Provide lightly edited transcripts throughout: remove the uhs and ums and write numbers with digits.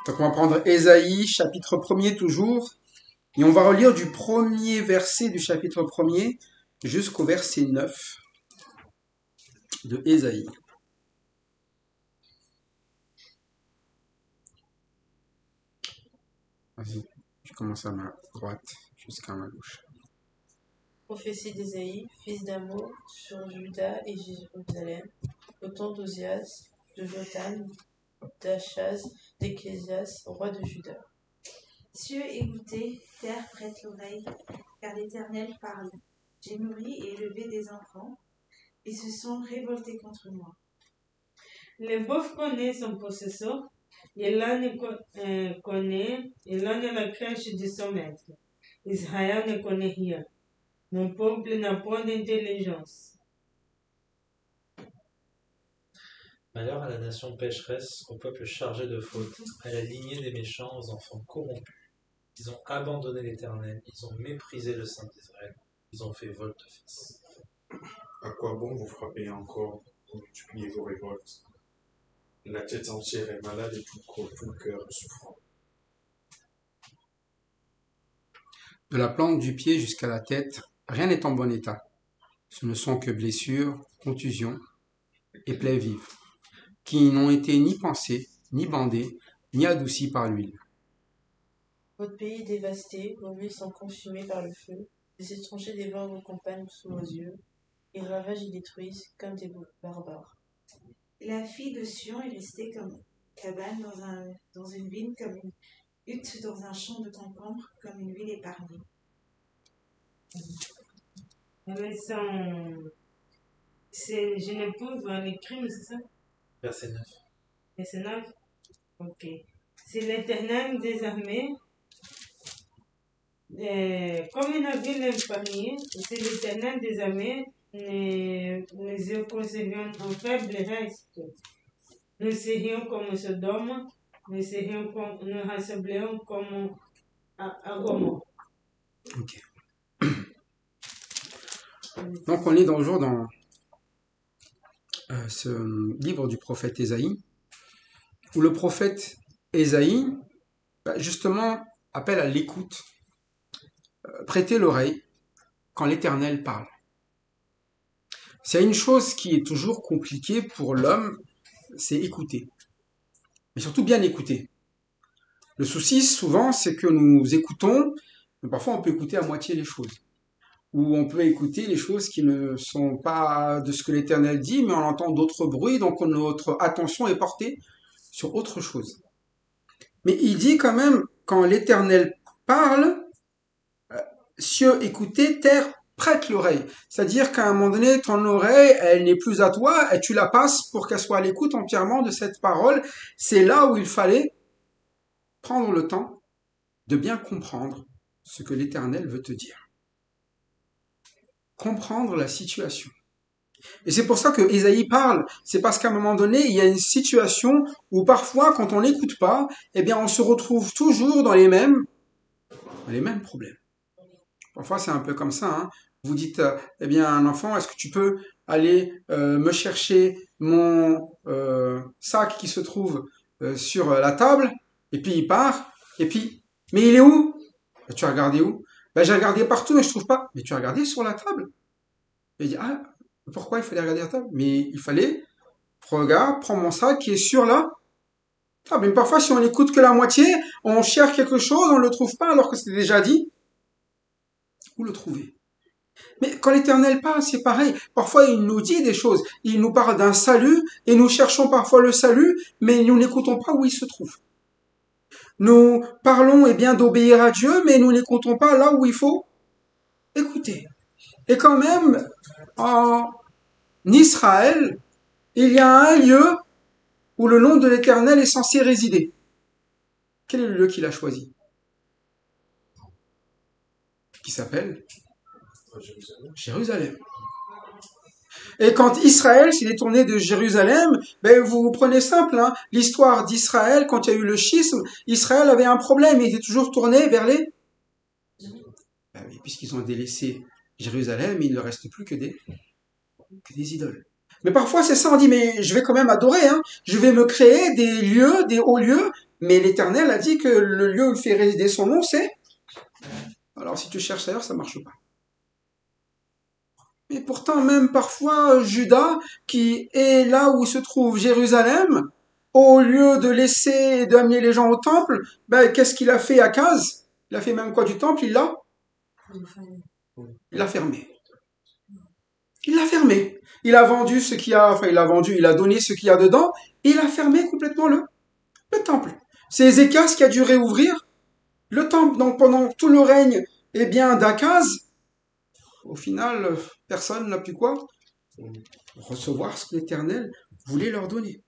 Donc on va prendre Ésaïe, chapitre 1er toujours, et on va relire du premier verset du chapitre 1er jusqu'au verset 9 de Ésaïe. Vas-y, je commence à ma droite jusqu'à ma gauche. Prophétie d'Ésaïe, fils d'Amos, sur Juda et Jérusalem, au temps d'Ozias, de Jotham, d'Achaz, d'Échésias, roi de Juda. Cieux, écoutez, terre, prête l'oreille, car l'Éternel parle. J'ai nourri et élevé des enfants, et se sont révoltés contre moi. Le bœuf connaît son possesseur, et l'âne connaît la crèche de son maître. Israël ne connaît rien. Mon peuple n'a point d'intelligence. Malheur à la nation pécheresse, au peuple chargé de fautes, à la lignée des méchants, aux enfants corrompus. Ils ont abandonné l'Éternel, ils ont méprisé le Saint d'Israël, ils ont fait volte-face. À quoi bon vous frapper encore, vous multipliez vos révoltes? La tête entière est malade et tout le cœur est souffrant. De la plante du pied jusqu'à la tête, rien n'est en bon état. Ce ne sont que blessures, contusions et plaies vives, qui n'ont été ni pansées, ni bandées, ni adoucies par l'huile. Votre pays est dévasté, vos villes sont consumées par le feu, les étrangers dévorent vos campagnes sous vos yeux, ils ravagent et détruisent comme des barbares. La fille de Sion est restée comme cabane dans une vigne, comme une hutte dans un champ de concombre, comme une ville épargnée. Je ne peux voir les crimes, c'est ça? Verset 9. Verset 9? Ok. C'est l'Éternel des armées, comme une ville épargnée, c'est l'Éternel des armées, nous y conservons un faible reste. Nous serions comme Sodome, nous rassemblerions comme à Gomorrhe. Ok. Donc on est toujours dans ce livre du prophète Ésaïe, où le prophète Ésaïe, justement, appelle à l'écoute, prêter l'oreille quand l'Éternel parle. C'est une chose qui est toujours compliquée pour l'homme, c'est écouter. Mais surtout bien écouter. Le souci, souvent, c'est que nous écoutons, mais parfois on peut écouter à moitié les choses. Ou on peut écouter les choses qui ne sont pas de ce que l'Éternel dit, mais on entend d'autres bruits, donc notre attention est portée sur autre chose. Mais il dit quand même, quand l'Éternel parle, cieux écoutez, terre prête l'oreille. C'est-à-dire qu'à un moment donné, ton oreille, elle n'est plus à toi, et tu la passes pour qu'elle soit à l'écoute entièrement de cette parole. C'est là où il fallait prendre le temps de bien comprendre ce que l'Éternel veut te dire. Comprendre la situation. Et c'est pour ça que Ésaïe parle. C'est parce qu'à un moment donné, il y a une situation où parfois, quand on n'écoute pas, eh bien, on se retrouve toujours dans les mêmes problèmes. Parfois, c'est un peu comme ça. Hein. Vous dites, eh bien, à un enfant, est-ce que tu peux aller me chercher mon sac qui se trouve sur la table? Et puis, il part. Et puis, mais il est où? Tu as regardé où? J'ai regardé partout, mais je trouve pas. Mais tu as regardé sur la table? Et il dit, ah, pourquoi il fallait regarder la table? Mais il fallait, regarde, prends mon sac qui est sur la table. Mais parfois, si on n'écoute que la moitié, on cherche quelque chose, on ne le trouve pas alors que c'était déjà dit. Où le trouver? Mais quand l'Éternel parle, c'est pareil. Parfois, il nous dit des choses. Il nous parle d'un salut, et nous cherchons parfois le salut, mais nous n'écoutons pas où il se trouve. Nous parlons, bien, d'obéir à Dieu, mais nous n'écoutons pas là où il faut écouter. Et quand même, en Israël, il y a un lieu où le nom de l'Éternel est censé résider. Quel est le lieu qu'il a choisi? Qui s'appelle Jérusalem. Et quand Israël s'est détourné de Jérusalem, vous prenez simple, hein, l'histoire d'Israël, quand il y a eu le schisme, Israël avait un problème, il était toujours tourné vers les... oui, puisqu'ils ont délaissé Jérusalem, il ne reste plus que des idoles. Mais parfois c'est ça, on dit, mais je vais quand même adorer, hein. Je vais me créer des lieux, des hauts lieux, Mais l'Éternel a dit que le lieu où il fait résider son nom, c'est... Alors si tu cherches ailleurs, ça marche pas. Mais pourtant, même parfois, Judas, qui est là où se trouve Jérusalem, au lieu de laisser et d'amener les gens au temple, ben, qu'est-ce qu'il a fait à Akaz? Il a fait même quoi du temple? Il l'a fermé. Il l'a fermé. Il a vendu ce qu'il y a, enfin il a vendu, il a donné ce qu'il y a dedans, et il a fermé complètement le temple. C'est Ézéchias qui a dû réouvrir le temple. Donc pendant tout le règne, eh bien, d'Akaz, au final, personne n'a pu quoi? Recevoir ce que l'Éternel voulait leur donner.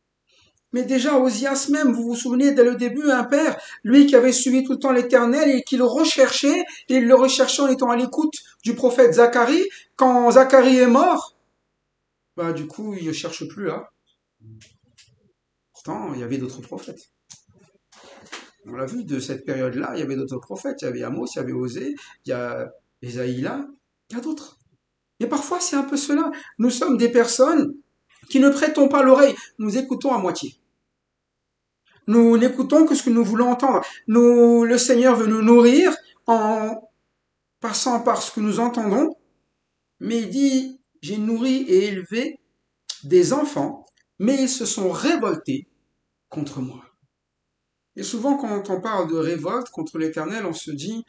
Mais déjà, Osias même, vous vous souvenez, dès le début, un père, lui qui avait suivi tout le temps l'Éternel et qui le recherchait, et il le recherchait en étant à l'écoute du prophète Zacharie, quand Zacharie est mort, bah du coup, il ne cherche plus là. Pourtant, il y avait d'autres prophètes. On l'a vu, de cette période-là, il y avait d'autres prophètes. Il y avait Amos, il y avait Osée, il y a Ésaïe là, il y a d'autres. Mais parfois, c'est un peu cela. Nous sommes des personnes qui ne prêtons pas l'oreille, nous écoutons à moitié. Nous n'écoutons que ce que nous voulons entendre. Le Seigneur veut nous nourrir en passant par ce que nous entendons, mais il dit, j'ai nourri et élevé des enfants, mais ils se sont révoltés contre moi. Et souvent, quand on parle de révolte contre l'Éternel, on se dit,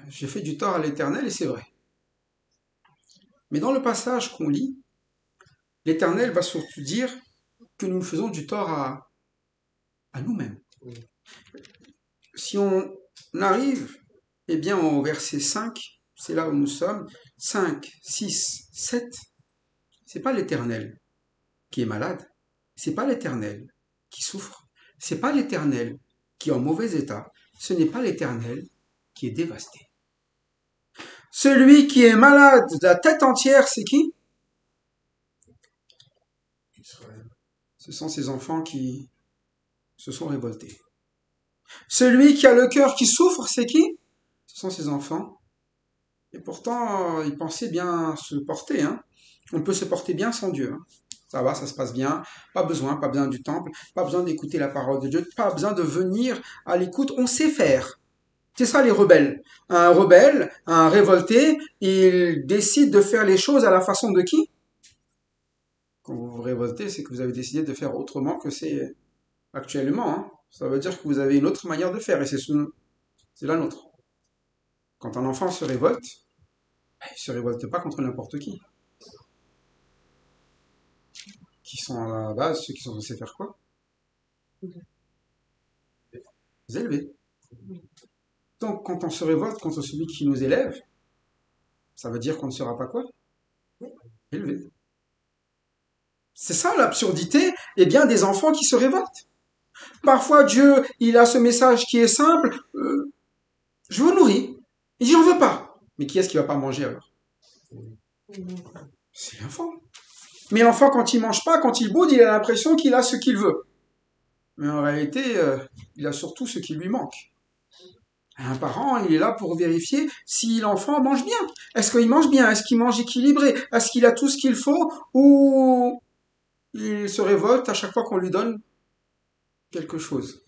j'ai fait du tort à l'Éternel, et c'est vrai. Mais dans le passage qu'on lit, l'Éternel va surtout dire que nous faisons du tort à nous-mêmes. Si on arrive, eh bien, au verset 5, c'est là où nous sommes, 5, 6, 7, c'est pas l'Éternel qui est malade, c'est pas l'Éternel qui souffre, c'est pas l'Éternel qui est en mauvais état, ce n'est pas l'Éternel qui est dévasté. Celui qui est malade de la tête entière, c'est qui? Ce sont ces enfants qui se sont révoltés. Celui qui a le cœur qui souffre, c'est qui? Ce sont ses enfants. Et pourtant, ils pensaient bien se porter. Hein. On peut se porter bien sans Dieu. Hein. Ça va, ça se passe bien. Pas besoin du temple. Pas besoin d'écouter la parole de Dieu. Pas besoin de venir à l'écoute. On sait faire. C'est ça les rebelles. Un rebelle, un révolté, il décide de faire les choses à la façon de qui? Quand vous vous révoltez, c'est que vous avez décidé de faire autrement que c'est actuellement. Hein. Ça veut dire que vous avez une autre manière de faire et c'est la nôtre. Quand un enfant se révolte, il ne se révolte pas contre n'importe qui. Qui sont à la base ceux qui sont censés faire quoi? Vous élever. Donc quand on se révolte contre celui qui nous élève, ça veut dire qu'on ne sera pas quoi? Élevé. C'est ça l'absurdité, eh bien, des enfants qui se révoltent. Parfois Dieu, il a ce message qui est simple, je vous nourris. Il dit j'en veux pas. Mais qui est-ce qui va pas manger alors? C'est l'enfant. Mais l'enfant, quand il mange pas, quand il boude, il a l'impression qu'il a ce qu'il veut. Mais en réalité, il a surtout ce qui lui manque. Un parent, il est là pour vérifier si l'enfant mange bien. Est-ce qu'il mange bien? Est-ce qu'il mange équilibré? Est-ce qu'il a tout ce qu'il faut? Ou il se révolte à chaque fois qu'on lui donne quelque chose?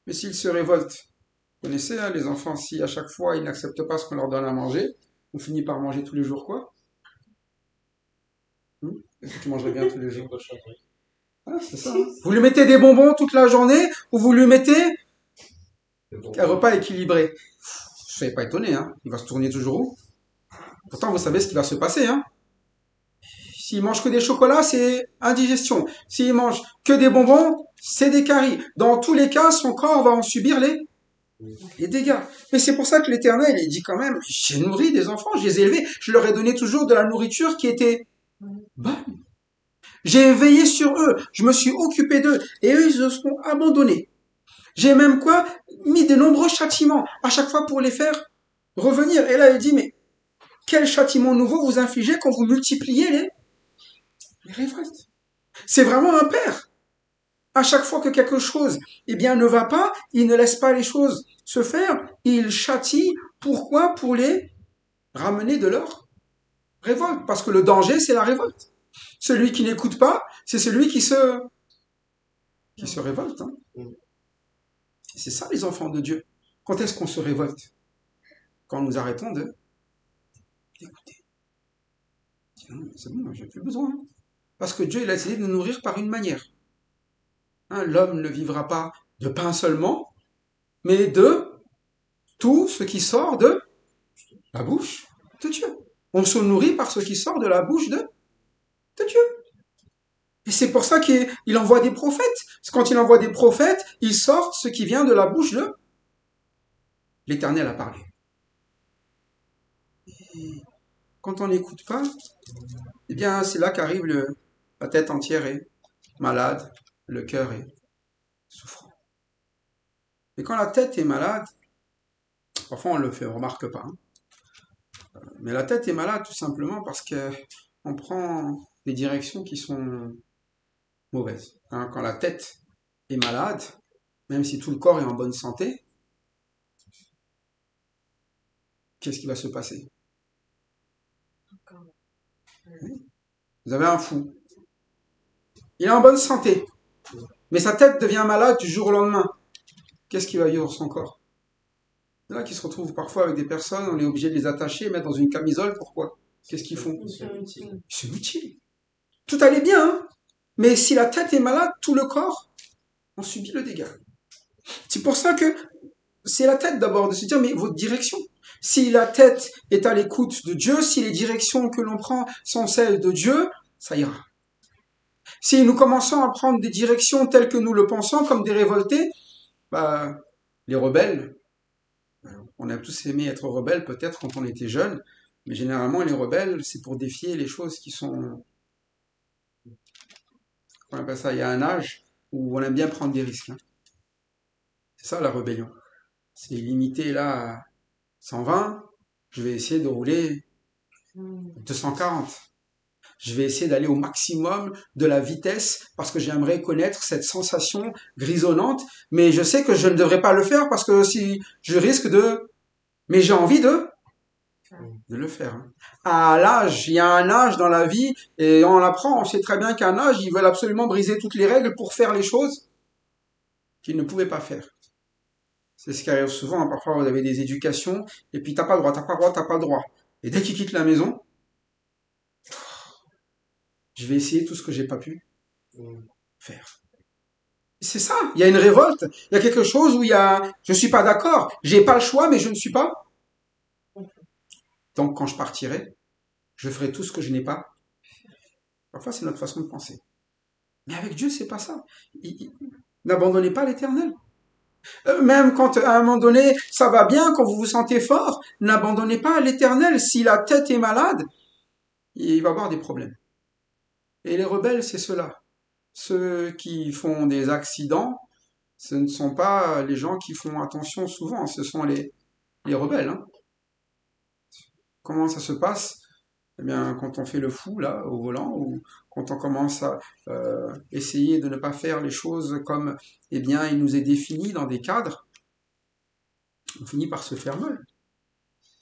Mais s'il se révolte, vous connaissez hein, les enfants, si à chaque fois ils n'acceptent pas ce qu'on leur donne à manger, on finit par manger tous les jours quoi? Est-ce que tu mangerais bien tous les jours? Ah, c'est ça. Hein. Vous lui mettez des bonbons toute la journée ou vous lui mettez un repas équilibré. Ne soyez pas étonné, hein. Il va se tourner toujours où? Pourtant, vous savez ce qui va se passer. Hein. S'il mange que des chocolats, c'est indigestion. S'il mange que des bonbons, c'est des caries. Dans tous les cas, son corps va en subir les dégâts. Mais c'est pour ça que l'Éternel, il dit quand même, j'ai nourri des enfants, je les ai élevés, je leur ai donné toujours de la nourriture qui était bonne. J'ai veillé sur eux, je me suis occupé d'eux, et eux, ils se sont abandonnés. J'ai même quoi mis de nombreux châtiments, à chaque fois pour les faire revenir. Et là, il dit, mais quel châtiment nouveau vous infligez quand vous multipliez les révoltes? C'est vraiment un père. À chaque fois que quelque chose eh bien, ne va pas, il ne laisse pas les choses se faire, il châtie. Pourquoi? Pour les ramener de leur révolte. Parce que le danger, c'est la révolte. Celui qui n'écoute pas, c'est celui qui se révolte. Hein. C'est ça les enfants de Dieu. Quand est-ce qu'on se révolte? Quand nous arrêtons d'écouter. Non, c'est bon, j'ai plus besoin. Parce que Dieu, il a essayé de nous nourrir par une manière. Hein, l'homme ne vivra pas de pain seulement, mais de tout ce qui sort de la bouche de Dieu. On se nourrit par ce qui sort de la bouche de Dieu. Et c'est pour ça qu'il envoie des prophètes. Parce que quand il envoie des prophètes, il sort ce qui vient de la bouche de l'Éternel a parlé. Et quand on n'écoute pas, eh bien, c'est là qu'arrive la tête entière est malade, le cœur est souffrant. Et quand la tête est malade, parfois on le fait, on ne remarque pas, hein, mais la tête est malade tout simplement parce qu'on prend des directions qui sont mauvaises. Hein, quand la tête est malade, même si tout le corps est en bonne santé, qu'est-ce qui va se passer? Vous avez un fou. Il est en bonne santé, mais sa tête devient malade du jour au lendemain. Qu'est-ce qui va vivre son corps? C'est là qu'ils se retrouvent parfois avec des personnes, on est obligé de les attacher et mettre dans une camisole. Pourquoi? Qu'est-ce qu'ils font? Ils se mutilent. Tout allait bien, hein, mais si la tête est malade, tout le corps, on subit le dégât. C'est pour ça que c'est la tête d'abord de se dire, mais votre direction. Si la tête est à l'écoute de Dieu, si les directions que l'on prend sont celles de Dieu, ça ira. Si nous commençons à prendre des directions telles que nous le pensons, comme des révoltés, bah, les rebelles, on a tous aimé être rebelles peut-être quand on était jeune, mais généralement les rebelles, c'est pour défier les choses qui sont... On appelle ça, il y a un âge où on aime bien prendre des risques. Hein. C'est ça la rébellion. C'est limité là à 120, je vais essayer de rouler 240. Je vais essayer d'aller au maximum de la vitesse parce que j'aimerais connaître cette sensation grisonnante, mais je sais que je ne devrais pas le faire parce que si je risque de... Mais j'ai envie de le faire. Hein. À l'âge, il y a un âge dans la vie et on l'apprend, on sait très bien qu'à un âge, ils veulent absolument briser toutes les règles pour faire les choses qu'ils ne pouvaient pas faire. C'est ce qui arrive souvent, hein. Parfois vous avez des éducations et puis t'as pas le droit, t'as pas le droit, t'as pas le droit. Et dès qu'ils quittent la maison, je vais essayer tout ce que j'ai pas pu faire. C'est ça, il y a une révolte, il y a quelque chose où je suis pas d'accord, j'ai pas le choix, mais je ne suis pas. Donc quand je partirai, je ferai tout ce que je n'ai pas. Parfois c'est notre façon de penser. Mais avec Dieu, c'est pas ça. N'abandonnez pas l'Éternel. Même quand à un moment donné, ça va bien, quand vous vous sentez fort, n'abandonnez pas l'Éternel. Si la tête est malade, il va y avoir des problèmes. Et les rebelles, c'est ceux-là. Ceux qui font des accidents, ce ne sont pas les gens qui font attention souvent, ce sont les rebelles. Hein. Comment ça se passe? Eh bien, quand on fait le fou, là, au volant, ou quand on commence à essayer de ne pas faire les choses comme, eh bien, il nous est défini dans des cadres, on finit par se faire mal.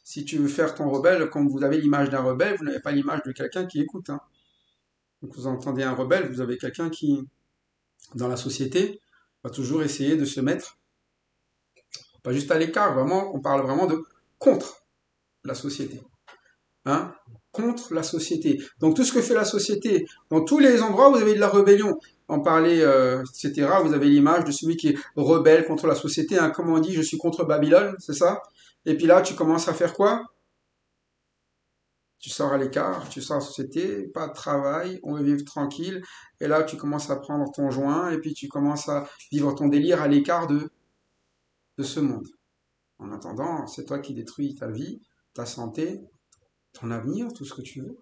Si tu veux faire ton rebelle, comme vous avez l'image d'un rebelle, vous n'avez pas l'image de quelqu'un qui écoute. Hein. Donc vous entendez un rebelle, vous avez quelqu'un qui, dans la société, va toujours essayer de se mettre, pas juste à l'écart, vraiment, on parle vraiment de contre la société. Hein, contre la société. Donc tout ce que fait la société, dans tous les endroits où vous avez de la rébellion, en parler, etc., vous avez l'image de celui qui est rebelle contre la société, hein, comme on dit, je suis contre Babylone, c'est ça? Et puis là, tu commences à faire quoi? Tu sors à l'écart, tu sors à la société, pas de travail, on veut vivre tranquille, et là tu commences à prendre ton joint, et puis tu commences à vivre ton délire à l'écart de ce monde. En attendant, c'est toi qui détruis ta vie, ta santé, ton avenir, tout ce que tu veux.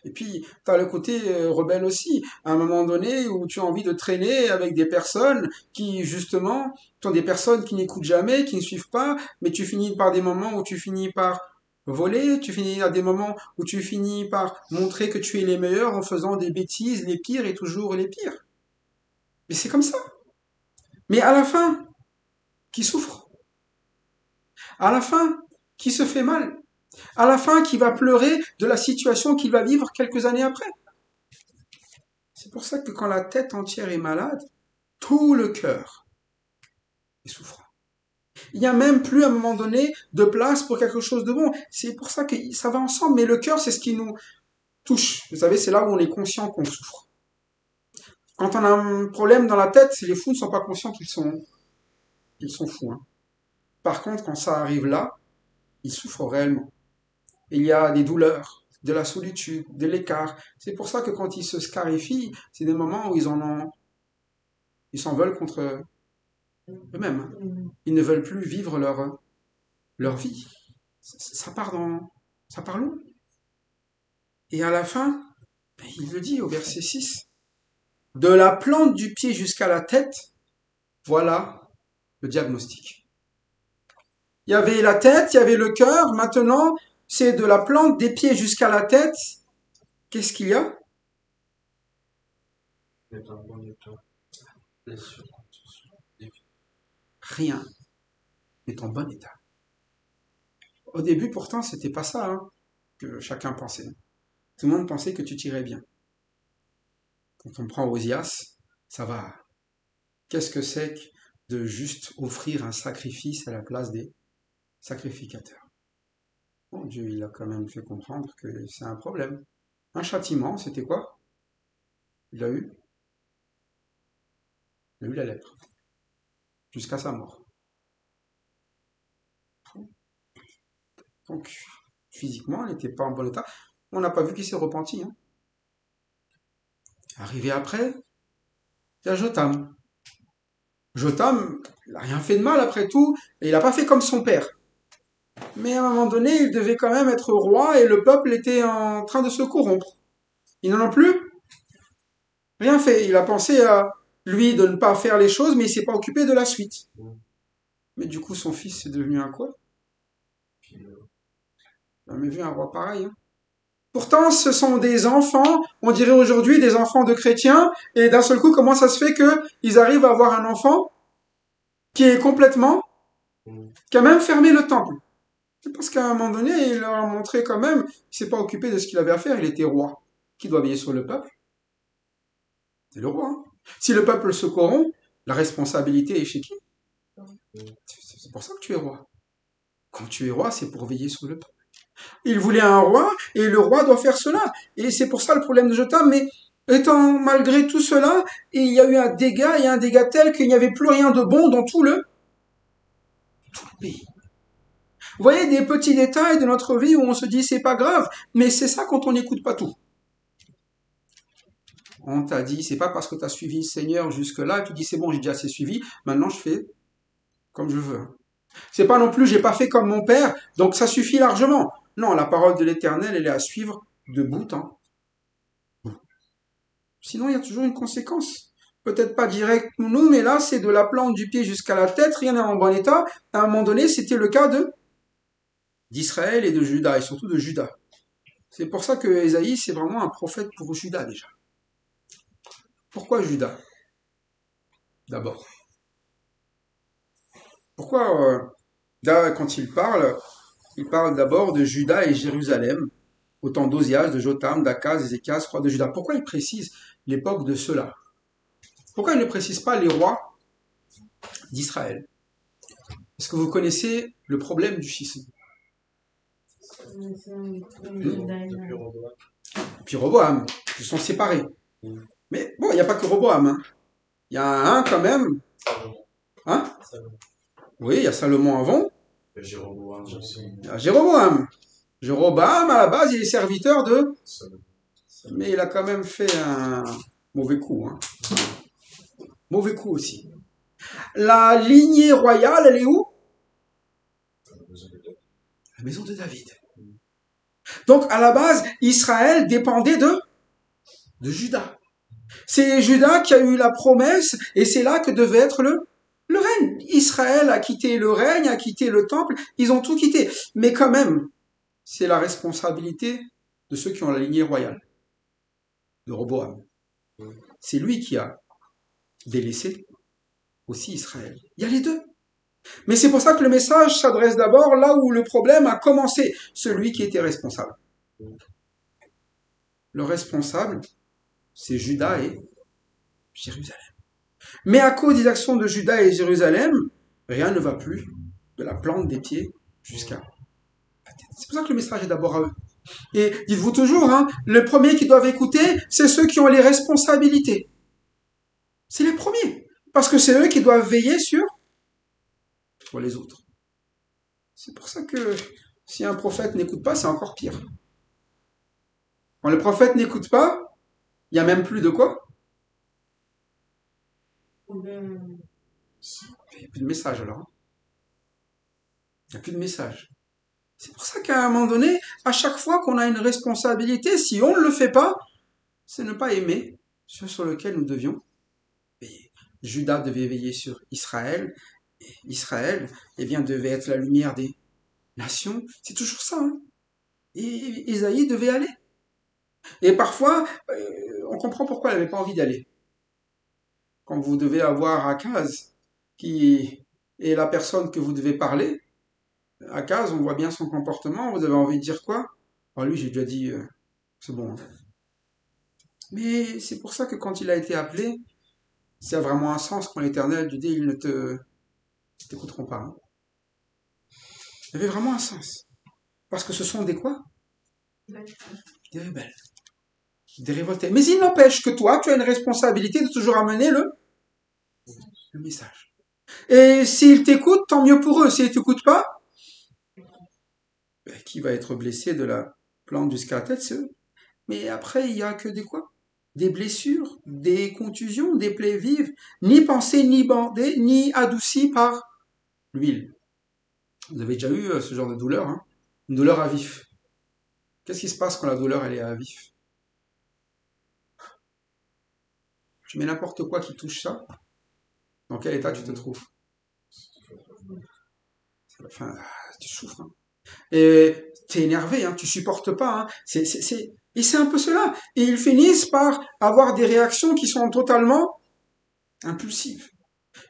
Et puis, tu as le côté rebelle aussi, à un moment donné où tu as envie de traîner avec des personnes qui, justement, sont des personnes qui n'écoutent jamais, qui ne suivent pas, mais tu finis par des moments où tu finis par voler, tu finis à des moments où tu finis par montrer que tu es les meilleurs en faisant des bêtises, les pires et toujours les pires. Mais c'est comme ça. Mais à la fin, qui souffre? À la fin, qui se fait mal? À la fin, qui va pleurer de la situation qu'il va vivre quelques années après. C'est pour ça que quand la tête entière est malade, tout le cœur et souffrant. Il n'y a même plus à un moment donné de place pour quelque chose de bon. C'est pour ça que ça va ensemble, mais le cœur, c'est ce qui nous touche. Vous savez, c'est là où on est conscient qu'on souffre. Quand on a un problème dans la tête, les fous ne sont pas conscients qu'ils sont fous. Hein. Par contre, quand ça arrive là, ils souffrent réellement. Il y a des douleurs, de la solitude, de l'écart. C'est pour ça que quand ils se scarifient, c'est des moments où ils s'en veulent contre eux-mêmes. Hein. Ils ne veulent plus vivre leur vie. Ça part loin. Et à la fin, il le dit au verset 6, de la plante du pied jusqu'à la tête, voilà le diagnostic. Il y avait la tête, il y avait le cœur, maintenant c'est de la plante des pieds jusqu'à la tête. Qu'est-ce qu'il y a? Rien n'est en bon état. Au début, pourtant, c'était pas ça hein, que chacun pensait. Tout le monde pensait que tu tirais bien. Quand on prend Osias, ça va. Qu'est-ce que c'est que de juste offrir un sacrifice à la place des sacrificateurs? Bon, Dieu, il a quand même fait comprendre que c'est un problème. Un châtiment, c'était quoi? Il a eu la lèpre. Jusqu'à sa mort. Donc, physiquement, il n'était pas en bon état. On n'a pas vu qu'il s'est repenti. Hein. Arrivé après, il y a Jotam. Jotam, il n'a rien fait de mal après tout, et il n'a pas fait comme son père. Mais à un moment donné, il devait quand même être roi, et le peuple était en train de se corrompre. Il n'en a plus rien fait. Il a pensé à lui de ne pas faire les choses, mais il ne s'est pas occupé de la suite. Mais du coup, son fils est devenu un quoi? On n'a jamais vu un roi pareil. Hein. Pourtant, ce sont des enfants, on dirait aujourd'hui des enfants de chrétiens, et d'un seul coup, comment ça se fait qu'ils arrivent à avoir un enfant qui est complètement, qui a même fermé le temple? C'est parce qu'à un moment donné, il leur a montré quand même qu'il ne s'est pas occupé de ce qu'il avait à faire, il était roi. Qui doit veiller sur le peuple? C'est le roi. Hein. Si le peuple se corrompt, la responsabilité est chez qui? C'est pour ça que tu es roi. Quand tu es roi, c'est pour veiller sur le peuple. Il voulait un roi, et le roi doit faire cela. Et c'est pour ça le problème de Jotam, mais étant malgré tout cela, il y a eu un dégât tel qu'il n'y avait plus rien de bon dans tout le pays. Vous voyez des petits détails de notre vie où on se dit c'est pas grave, mais c'est ça quand on n'écoute pas tout. On t'a dit, c'est pas parce que tu as suivi le Seigneur jusque-là, et tu dis c'est bon, j'ai déjà assez suivi, maintenant je fais comme je veux. C'est pas non plus j'ai pas fait comme mon père, donc ça suffit largement. Non, la parole de l'Éternel, elle est à suivre de bout en bout. Sinon, il y a toujours une conséquence. Peut-être pas direct nous, mais là, c'est de la plante du pied jusqu'à la tête, rien n'est en bon état. À un moment donné, c'était le cas d'Israël et de Juda, et surtout de Juda. C'est pour ça que Ésaïe, c'est vraiment un prophète pour Juda déjà. Pourquoi Juda? D'abord. Pourquoi, quand il parle d'abord de Juda et Jérusalem, au temps d'Ozias, de Jotam, d'Akaz, d'Ézéchias, roi de Juda. Pourquoi il précise l'époque de ceux-là? Pourquoi il ne précise pas les rois d'Israël? Est-ce que vous connaissez le problème du schisme? Puis Roboam, ils sont séparés. Mais bon, il n'y a pas que Roboam. Hein. Il y a un quand même. Hein? Oui, il y a Salomon avant. Il y a Jéroboam aussi. Il y a Jéroboam. Jéroboam, à la base, il est serviteur de... Mais il a quand même fait un mauvais coup. Hein. Mauvais coup aussi. La lignée royale, elle est où? La maison de David. Donc, à la base, Israël dépendait de Juda. C'est Juda qui a eu la promesse, et c'est là que devait être le règne. Israël a quitté le règne, a quitté le temple, ils ont tout quitté. Mais quand même, c'est la responsabilité de ceux qui ont la lignée royale, de Roboam. C'est lui qui a délaissé aussi Israël. Il y a les deux. Mais c'est pour ça que le message s'adresse d'abord là où le problème a commencé, celui qui était responsable. Le responsable, c'est Juda et Jérusalem. Mais à cause des actions de Juda et Jérusalem, rien ne va plus de la plante des pieds jusqu'à la tête. C'est pour ça que le message est d'abord à eux. Et dites-vous toujours, hein, les premiers qui doivent écouter, c'est ceux qui ont les responsabilités. C'est les premiers. Parce que c'est eux qui doivent veiller sur les autres. C'est pour ça que si un prophète n'écoute pas, c'est encore pire. Quand le prophète n'écoute pas, il n'y a même plus de quoi? Il n'y a plus de message alors. Il n'y a plus de message. C'est pour ça qu'à un moment donné, à chaque fois qu'on a une responsabilité, si on ne le fait pas, c'est ne pas aimer ce sur lequel nous devions veiller. Judas devait veiller sur Israël. Et Israël, eh bien, devait être la lumière des nations. C'est toujours ça. Hein. Et Isaïe devait aller. Et parfois, on comprend pourquoi elle n'avait pas envie d'aller. Quand vous devez avoir Akaz, qui est la personne que vous devez parler, Akaz, on voit bien son comportement, vous avez envie de dire quoi? Alors lui, j'ai déjà dit, c'est bon. Mais c'est pour ça que quand il a été appelé, ça a vraiment un sens quand l'Éternel lui dit, ils ne t'écouteront pas. Hein. Il y avait vraiment un sens. Parce que ce sont des quoi? Des rebelles. Des révoltés. Mais il n'empêche que toi, tu as une responsabilité de toujours amener le message. Et s'ils t'écoutent, tant mieux pour eux. S'ils ne t'écoutent pas, ben, qui va être blessé de la plante jusqu'à la tête, c'est eux. Mais après, il n'y a que des quoi? Des blessures, des contusions, des plaies vives, ni pensées, ni bandées, ni adoucies par l'huile. Vous avez déjà eu ce genre de douleur, hein? Une douleur à vif. Qu'est-ce qui se passe quand la douleur elle est à vif? Tu mets n'importe quoi qui touche ça, dans quel état tu te trouves? Enfin, tu souffres. Hein. Et t'es énervé, hein, tu supportes pas. Hein. Et c'est un peu cela. Et ils finissent par avoir des réactions qui sont totalement impulsives,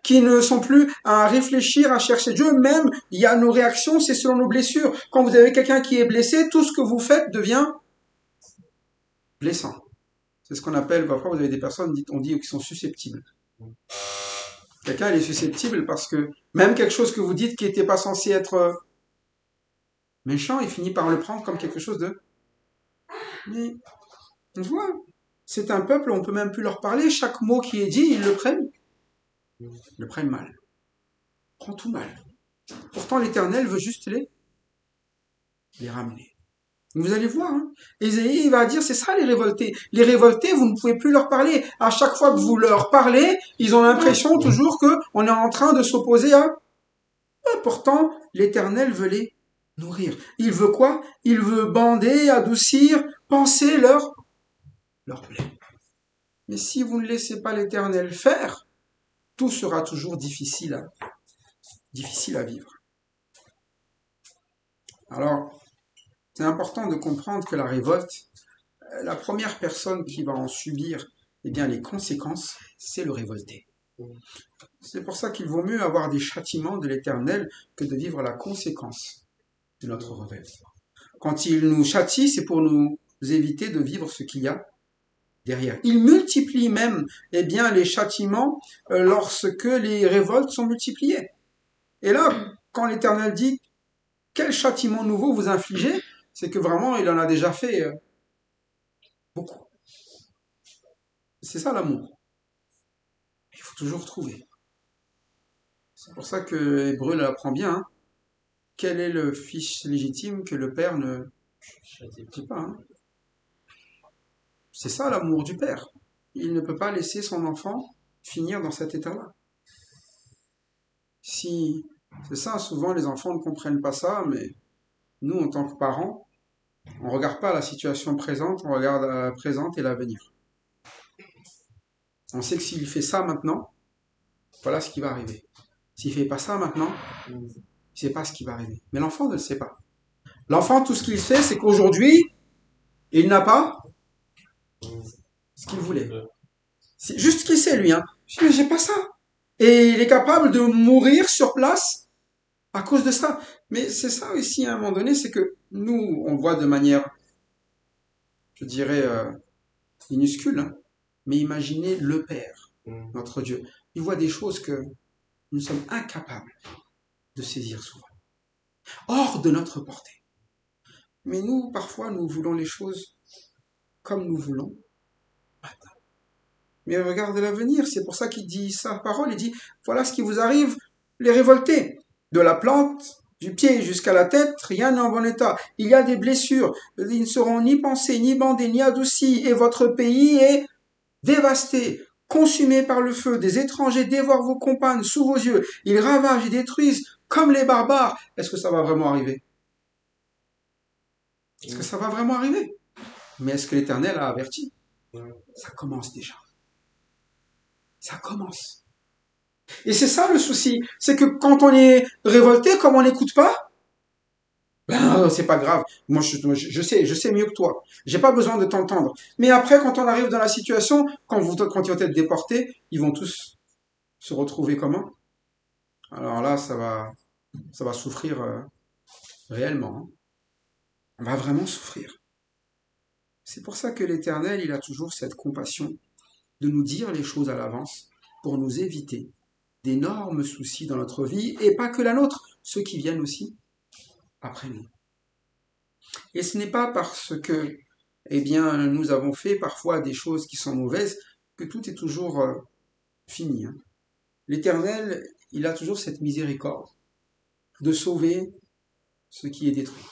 qui ne sont plus à réfléchir, à chercher Dieu. Même, il y a nos réactions, c'est selon nos blessures. Quand vous avez quelqu'un qui est blessé, tout ce que vous faites devient blessant. C'est ce qu'on appelle, parfois vous avez des personnes, on dit, qui sont susceptibles. Quelqu'un est susceptible parce que même quelque chose que vous dites qui n'était pas censé être méchant, il finit par le prendre comme quelque chose de... Mais on voit, c'est un peuple, on ne peut même plus leur parler. Chaque mot qui est dit, ils le prennent mal. Ils prennent tout mal. Pourtant, l'Éternel veut juste les ramener. Vous allez voir, hein. Ésaïe va dire, c'est ça les révoltés. Les révoltés, vous ne pouvez plus leur parler. À chaque fois que vous leur parlez, ils ont l'impression toujours qu'on est en train de s'opposer à... Pourtant, l'Éternel veut les nourrir. Il veut quoi? Il veut bander, adoucir, panser leur plaie. Mais si vous ne laissez pas l'Éternel faire, tout sera toujours difficile à vivre. Alors, c'est important de comprendre que la révolte, la première personne qui va en subir eh bien, les conséquences, c'est le révolté. C'est pour ça qu'il vaut mieux avoir des châtiments de l'Éternel que de vivre la conséquence de notre rebelle. Quand il nous châtie, c'est pour nous éviter de vivre ce qu'il y a derrière. Il multiplie même eh bien, les châtiments lorsque les révoltes sont multipliées. Et là, quand l'Éternel dit « Quel châtiment nouveau vous infligez ?» c'est que vraiment, il en a déjà fait beaucoup. C'est ça l'amour. Il faut toujours trouver. C'est pour ça que Hébreu l'apprend bien. Hein. Quel est le fils légitime que le père ne dit pas hein. C'est ça l'amour du père. Il ne peut pas laisser son enfant finir dans cet état-là. Si c'est ça, souvent les enfants ne comprennent pas ça, mais nous, en tant que parents, on ne regarde pas la situation présente, on regarde la présente et l'avenir. On sait que s'il fait ça maintenant, voilà ce qui va arriver. S'il ne fait pas ça maintenant, il ne sait pas ce qui va arriver. Mais l'enfant ne le sait pas. L'enfant, tout ce qu'il sait, c'est qu'aujourd'hui, il n'a pas ce qu'il voulait. C'est juste ce qu'il sait, lui. Hein. Mais j'ai pas ça. Et il est capable de mourir sur place à cause de ça. Mais c'est ça aussi, à un moment donné, c'est que nous, on voit de manière, je dirais, minuscule, hein, mais imaginez le Père, notre Dieu. Il voit des choses que nous sommes incapables de saisir souvent, hors de notre portée. Mais nous, parfois, nous voulons les choses comme nous voulons. Mais regarde l'avenir, c'est pour ça qu'il dit sa parole, il dit, voilà ce qui vous arrive, les révoltés. De la plante, du pied jusqu'à la tête, rien n'est en bon état. Il y a des blessures, ils ne seront ni pansés, ni bandés, ni adoucis, et votre pays est dévasté, consumé par le feu. Des étrangers dévorent vos compagnes sous vos yeux. Ils ravagent et détruisent comme les barbares. Est-ce que ça va vraiment arriver? Est-ce que ça va vraiment arriver? Mais est-ce que l'Éternel a averti? Ça commence déjà. Ça commence. Et c'est ça le souci, c'est que quand on est révolté, comme on n'écoute pas, ben c'est pas grave. Moi je sais mieux que toi. J'ai pas besoin de t'entendre. Mais après, quand on arrive dans la situation, quand ils vont être déportés, ils vont tous se retrouver comment? Alors là, ça va souffrir réellement. Hein. On va vraiment souffrir. C'est pour ça que l'Éternel, il a toujours cette compassion de nous dire les choses à l'avance pour nous éviter d'énormes soucis dans notre vie, et pas que la nôtre, ceux qui viennent aussi après nous. Et ce n'est pas parce que, eh bien, nous avons fait parfois des choses qui sont mauvaises que tout est toujours fini. Hein. L'Éternel, il a toujours cette miséricorde de sauver ce qui est détruit.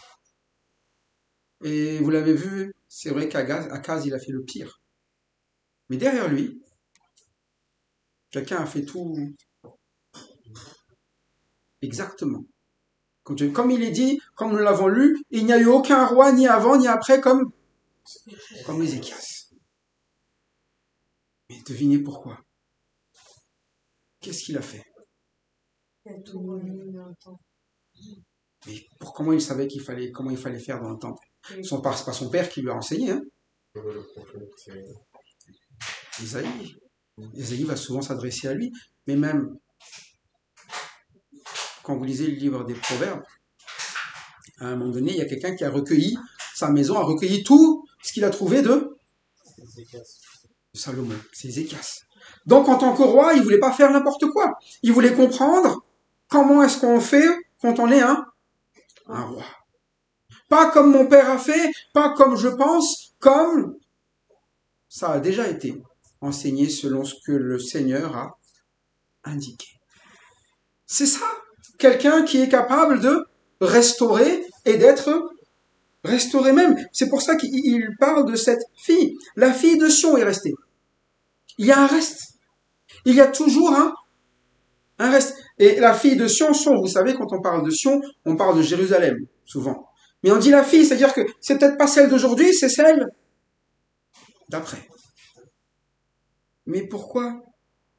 Et vous l'avez vu, c'est vrai qu'Akaz, il a fait le pire. Mais derrière lui, chacun a fait tout exactement. Comme il est dit, comme nous l'avons lu, il n'y a eu aucun roi ni avant ni après comme Ézéchias. Mais devinez pourquoi. Qu'est-ce qu'il a fait? Il a tout remis dans le temps. Mais comment il savait comment il fallait faire dans le temple? C'est pas son père qui lui a enseigné. Hein? Le prophète, c'est... Isaïe. Isaïe va souvent s'adresser à lui. Mais même quand vous lisez le livre des Proverbes, à un moment donné, il y a quelqu'un qui a recueilli, sa maison a recueilli tout ce qu'il a trouvé de Salomon. C'est Ézéchias. Donc, en tant que roi, il voulait pas faire n'importe quoi. Il voulait comprendre comment est-ce qu'on fait quand on est un roi. Pas comme mon père a fait, pas comme je pense, comme ça a déjà été enseigné selon ce que le Seigneur a indiqué. C'est ça. Quelqu'un qui est capable de restaurer et d'être restauré même. C'est pour ça qu'il parle de cette fille. La fille de Sion est restée. Il y a un reste. Il y a toujours un reste. Et la fille de Sion, vous savez, quand on parle de Sion, on parle de Jérusalem, souvent. Mais on dit la fille, c'est-à-dire que c'est peut-être pas celle d'aujourd'hui, c'est celle d'après. Mais pourquoi?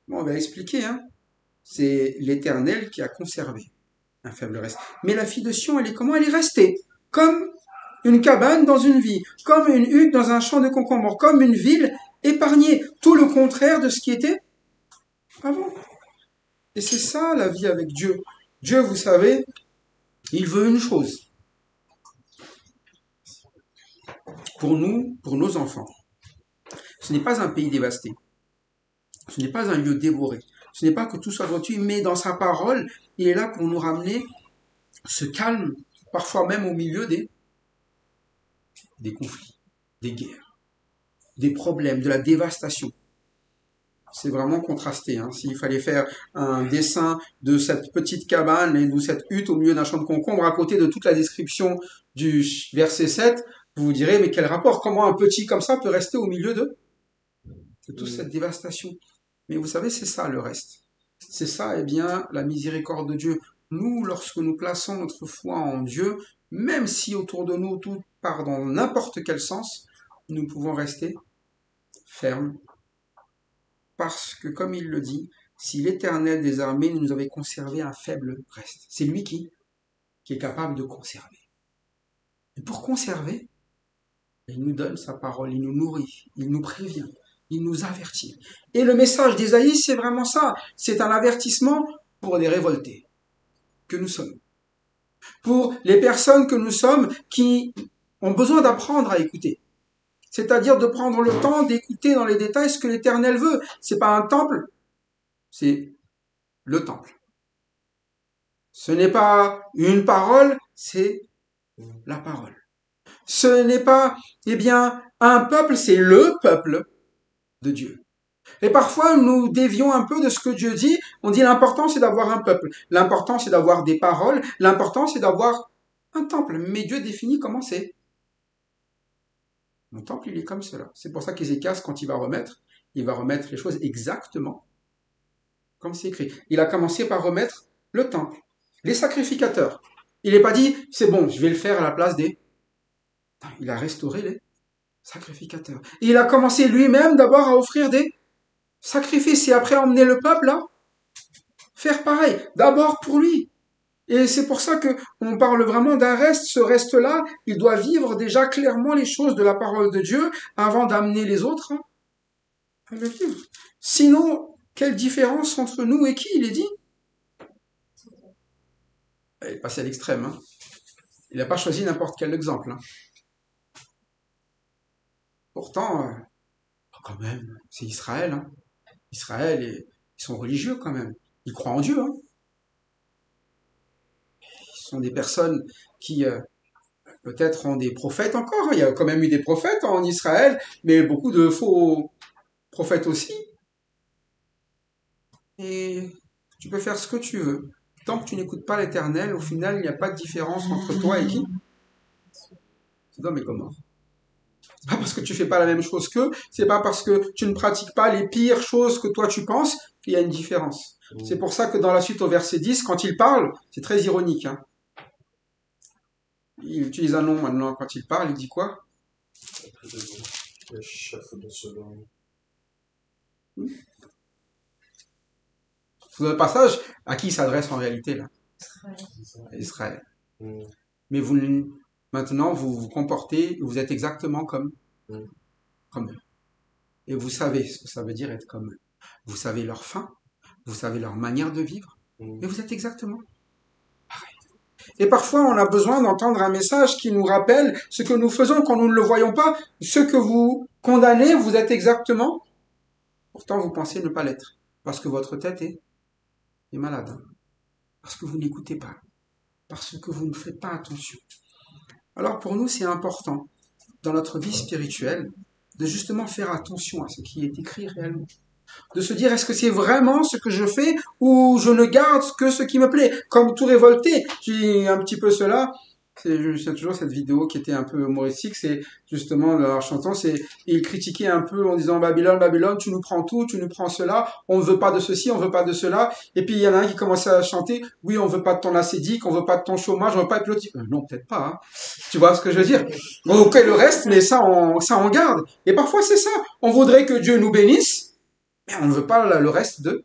Bon, on va expliquer. Hein. C'est l'Éternel qui a conservé un faible reste. Mais la fille de Sion, elle est comment? Elle est restée. Comme une cabane dans une vie, comme une hutte dans un champ de concombres, comme une ville épargnée. Tout le contraire de ce qui était avant. Et c'est ça la vie avec Dieu. Dieu, vous savez, il veut une chose. Pour nous, pour nos enfants. Ce n'est pas un pays dévasté. Ce n'est pas un lieu dévoré. Ce n'est pas que tout soit gratuit, mais dans sa parole, il est là pour nous ramener ce calme, parfois même au milieu des conflits, des guerres, des problèmes, de la dévastation. C'est vraiment contrasté. Hein. S'il fallait faire un dessin de cette petite cabane et de cette hutte au milieu d'un champ de concombres à côté de toute la description du verset 7, vous vous direz, mais quel rapport? Comment un petit comme ça peut rester au milieu de toute cette dévastation? Mais vous savez, c'est ça le reste. C'est ça, eh bien, la miséricorde de Dieu. Nous, lorsque nous plaçons notre foi en Dieu, même si autour de nous tout part dans n'importe quel sens, nous pouvons rester fermes. Parce que, comme il le dit, si l'Éternel des armées nous avait conservé un faible reste, c'est lui qui est capable de conserver. Et pour conserver, il nous donne sa parole, il nous nourrit, il nous prévient, il nous avertit. Et le message d'Ésaïe, c'est vraiment ça. C'est un avertissement pour les révoltés que nous sommes. Pour les personnes que nous sommes qui ont besoin d'apprendre à écouter. C'est-à-dire de prendre le temps d'écouter dans les détails ce que l'Éternel veut. C'est pas un temple, c'est le temple. Ce n'est pas une parole, c'est la parole. Ce n'est pas, eh bien, un peuple, c'est le peuple de Dieu. Et parfois, nous dévions un peu de ce que Dieu dit. On dit l'important, c'est d'avoir un peuple. L'important, c'est d'avoir des paroles. L'important, c'est d'avoir un temple. Mais Dieu définit comment c'est. Mon temple, il est comme cela. C'est pour ça qu'Ézéchias, quand il va remettre les choses exactement comme c'est écrit. Il a commencé par remettre le temple, les sacrificateurs. Il n'est pas dit, c'est bon, je vais le faire à la place des... Non, il a restauré les sacrificateurs. Et il a commencé lui-même d'abord à offrir des sacrifices et après emmener le peuple à faire pareil. D'abord pour lui. Et c'est pour ça que on parle vraiment d'un reste. Ce reste-là, il doit vivre déjà clairement les choses de la parole de Dieu avant d'amener les autres à le vivre. Sinon, quelle différence entre nous et qui, il est dit? Il est passé à l'extrême. Hein. Il n'a pas choisi n'importe quel exemple. Hein. Pourtant, quand même, c'est Israël. Hein. Israël, ils sont religieux quand même. Ils croient en Dieu. Hein. Ils sont des personnes qui peut-être ont des prophètes encore. Hein. Il y a quand même eu des prophètes en Israël, mais beaucoup de faux prophètes aussi. Et tu peux faire ce que tu veux. Tant que tu n'écoutes pas l'Éternel, au final, il n'y a pas de différence entre toi et qui? Sodome et Gomorrhe. C'est pas parce que tu fais pas la même chose qu'eux, c'est pas parce que tu ne pratiques pas les pires choses que toi tu penses qu'il y a une différence. C'est pour ça que dans la suite au verset 10, quand il parle, c'est très ironique. Hein. Il utilise un nom maintenant quand il parle, il dit quoi? Le chef de Sodome. Dans le passage, à qui il s'adresse en réalité là? Israël. Mais maintenant, vous vous comportez, vous êtes exactement comme eux. Et vous savez ce que ça veut dire être comme eux. Vous savez leur faim, vous savez leur manière de vivre, et vous êtes exactement pareil. Et parfois, on a besoin d'entendre un message qui nous rappelle ce que nous faisons quand nous ne le voyons pas. Ce que vous condamnez, vous êtes exactement. Pourtant, vous pensez ne pas l'être. Parce que votre tête est malade. Hein. Parce que vous n'écoutez pas. Parce que vous ne faites pas attention. Alors pour nous, c'est important, dans notre vie spirituelle, de justement faire attention à ce qui est écrit réellement. De se dire, est-ce que c'est vraiment ce que je fais ou je ne garde que ce qui me plaît? Comme tout révolté, j'ai un petit peu cela. C'est toujours cette vidéo qui était un peu humoristique, c'est justement leur chantant, il critiquait un peu en disant Babylone, Babylone, tu nous prends tout, tu nous prends cela, on ne veut pas de ceci, on ne veut pas de cela. Et puis il y en a un qui commençait à chanter, oui, on ne veut pas de ton acédique, on ne veut pas de ton chômage, on ne veut pas de l'autre. Non, peut-être pas. Hein. Tu vois ce que je veux dire? Bon, ok, le reste, mais ça on garde. Et parfois c'est ça. On voudrait que Dieu nous bénisse, mais on ne veut pas le reste de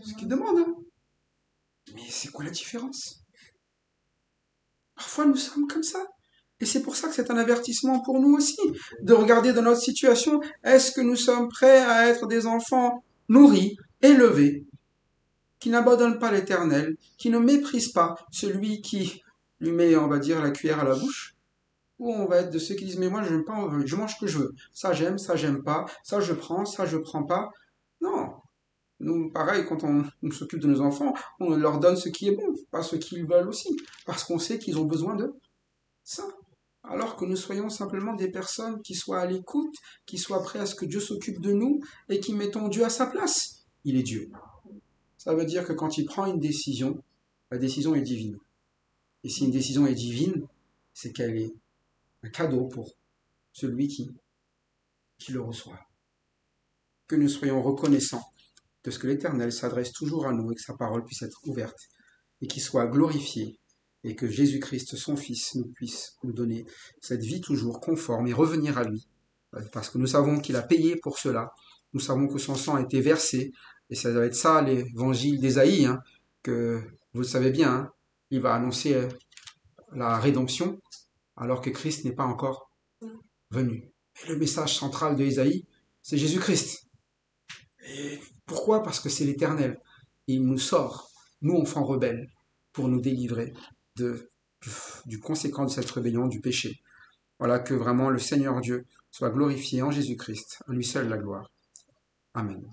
ce qu'il demande. Hein. Mais c'est quoi la différence? Parfois, nous sommes comme ça. Et c'est pour ça que c'est un avertissement pour nous aussi, de regarder dans notre situation, est-ce que nous sommes prêts à être des enfants nourris, élevés, qui n'abandonnent pas l'Éternel, qui ne méprisent pas celui qui lui met, on va dire, la cuillère à la bouche, ou on va être de ceux qui disent, mais moi, je n'aime pas, je mange ce que je veux. Ça, j'aime pas, ça, je prends pas. Non. Nous, pareil, quand on s'occupe de nos enfants, on leur donne ce qui est bon, pas ce qu'ils veulent aussi, parce qu'on sait qu'ils ont besoin de ça. Alors que nous soyons simplement des personnes qui soient à l'écoute, qui soient prêts à ce que Dieu s'occupe de nous et qui mettons Dieu à sa place. Il est Dieu. Ça veut dire que quand il prend une décision, la décision est divine. Et si une décision est divine, c'est qu'elle est un cadeau pour celui qui le reçoit. Que nous soyons reconnaissants de ce que l'Éternel s'adresse toujours à nous et que sa parole puisse être ouverte et qu'il soit glorifié et que Jésus-Christ, son Fils, nous puisse nous donner cette vie toujours conforme et revenir à lui. Parce que nous savons qu'il a payé pour cela. Nous savons que son sang a été versé. Et ça doit être ça l'évangile d'Ésaïe, hein, que vous le savez bien. Hein, il va annoncer la rédemption alors que Christ n'est pas encore venu. Et le message central de Ésaïe, c'est Jésus-Christ. Et pourquoi? Parce que c'est l'Éternel. Et il nous sort, nous enfants rebelles, pour nous délivrer du conséquent de cette rébellion, du péché. Voilà, que vraiment le Seigneur Dieu soit glorifié en Jésus-Christ, à lui seul la gloire. Amen.